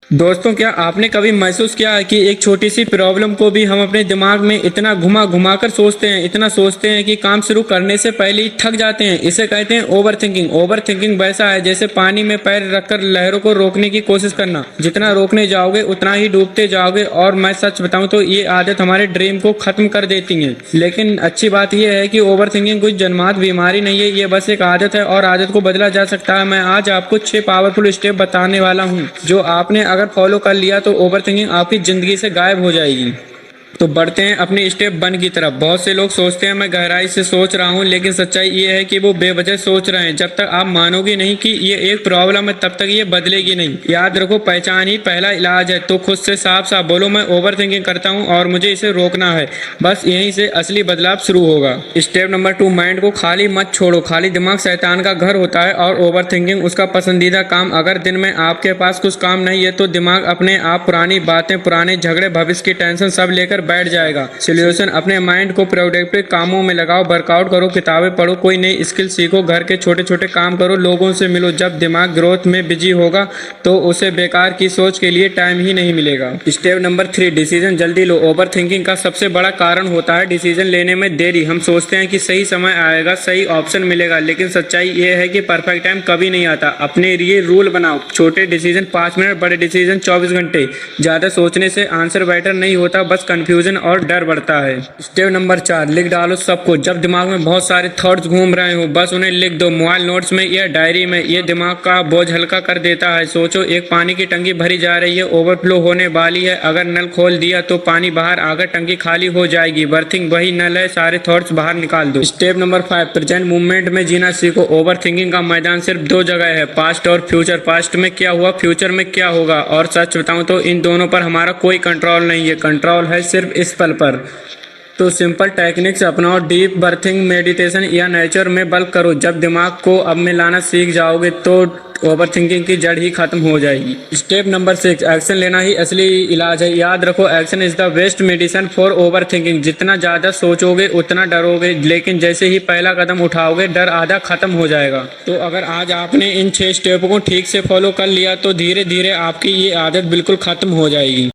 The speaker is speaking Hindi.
दोस्तों, क्या आपने कभी महसूस किया है कि एक छोटी सी प्रॉब्लम को भी हम अपने दिमाग में इतना घुमा घुमा कर सोचते हैं, इतना सोचते हैं कि काम शुरू करने से पहले ही थक जाते हैं। इसे कहते हैं ओवर थिंकिंग। ओवर थिंकिंग वैसा है जैसे पानी में पैर रखकर लहरों को रोकने की कोशिश करना। जितना रोकने जाओगे उतना ही डूबते जाओगे। और मैं सच बताऊं तो ये आदत हमारे ड्रीम को खत्म कर देती है। लेकिन अच्छी बात यह है कि ओवर थिंकिंग कोई जन्मजात बीमारी नहीं है, ये बस एक आदत है और आदत को बदला जा सकता है। मैं आज आपको 6 पावरफुल स्टेप बताने वाला हूँ जो आपने अगर फॉलो कर लिया तो ओवर थिंकिंग आपकी जिंदगी से गायब हो जाएगी। तो बढ़ते हैं अपने स्टेप 1 की तरफ। बहुत से लोग सोचते हैं मैं गहराई से सोच रहा हूं, लेकिन सच्चाई ये है कि वो बेवजह सोच रहे हैं। जब तक आप मानोगे नहीं कि ये एक प्रॉब्लम है तब तक ये बदलेगी नहीं। याद रखो, पहचान ही पहला इलाज है। तो खुद से साफ साफ बोलो, मैं ओवर थिंकिंग करता हूँ और मुझे इसे रोकना है। बस यहीं से असली बदलाव शुरू होगा। स्टेप नंबर 2, माइंड को खाली मत छोड़ो। खाली दिमाग शैतान का घर होता है और ओवर थिंकिंग उसका पसंदीदा काम। अगर दिन में आपके पास कुछ काम नहीं है तो दिमाग अपने आप पुरानी बातें, पुराने झगड़े, भविष्य की टेंशन सब लेकर बैठ जाएगा। सोल्यूशन, अपने माइंड को प्रोडक्टिव कामों में लगाओ। वर्कआउट करो, किताबें पढ़ो, कोई नई स्किल सीखो, घर के छोटे छोटे काम करो, लोगों से मिलो। जब दिमाग ग्रोथ में बिजी होगा तो उसे बेकार की सोच के लिए टाइम ही नहीं मिलेगा। स्टेप नंबर 3, डिसीजन जल्दी लो। ओवर थिंकिंग का सबसे बड़ा कारण होता है डिसीजन लेने में देरी। हम सोचते हैं कि सही समय आएगा, सही ऑप्शन मिलेगा, लेकिन सच्चाई ये है कि परफेक्ट टाइम कभी नहीं आता। अपने लिए रूल बनाओ, छोटे डिसीजन 5 मिनट, बड़े डिसीजन 24 घंटे। ज्यादा सोचने से आंसर बेटर नहीं होता, बस कंफ्यूजन और डर बढ़ता है। स्टेप नंबर 4, लिख डालो सब कुछ। जब दिमाग में बहुत सारे थॉट्स घूम रहे हो बस उन्हें लिख दो, मोबाइल नोट्स में या डायरी में। ये दिमाग का बोझ हल्का कर देता है। सोचो, एक पानी की टंकी भरी जा रही है, ओवरफ्लो होने वाली है। अगर नल खोल दिया तो पानी बाहर आकर टंकी खाली हो जाएगी। बर्थिंग वही नल है, सारे थॉट्स बाहर निकाल दो। स्टेप नंबर 5, प्रेजेंट मूवमेंट में जीना सीखो। ओवर थिंकिंग का मैदान सिर्फ 2 जगह है, पास्ट और फ्यूचर। पास्ट में क्या हुआ, फ्यूचर में क्या होगा। और सच बताऊं तो इन दोनों पर हमारा कोई कंट्रोल नहीं है। कंट्रोल है सिर्फ इस पल पर। तो सिंपल टेक्निक्स अपनाओ, डीप बर्थिंग, मेडिटेशन या नेचर में बल्क करो। जब दिमाग को अब में लाना सीख जाओगे तो ओवर थिंकिंग की जड़ ही खत्म हो जाएगी। स्टेप नंबर 6, एक्शन लेना ही असली इलाज है। याद रखो, action is the best medicine for over thinking. जितना ज़्यादा सोचोगे उतना डरोगे, लेकिन जैसे ही पहला कदम उठाओगे डर आधा खत्म हो जाएगा। तो अगर आज आपने इन 6 स्टेप को ठीक से फॉलो कर लिया तो धीरे धीरे आपकी ये आदत बिल्कुल खत्म हो जाएगी।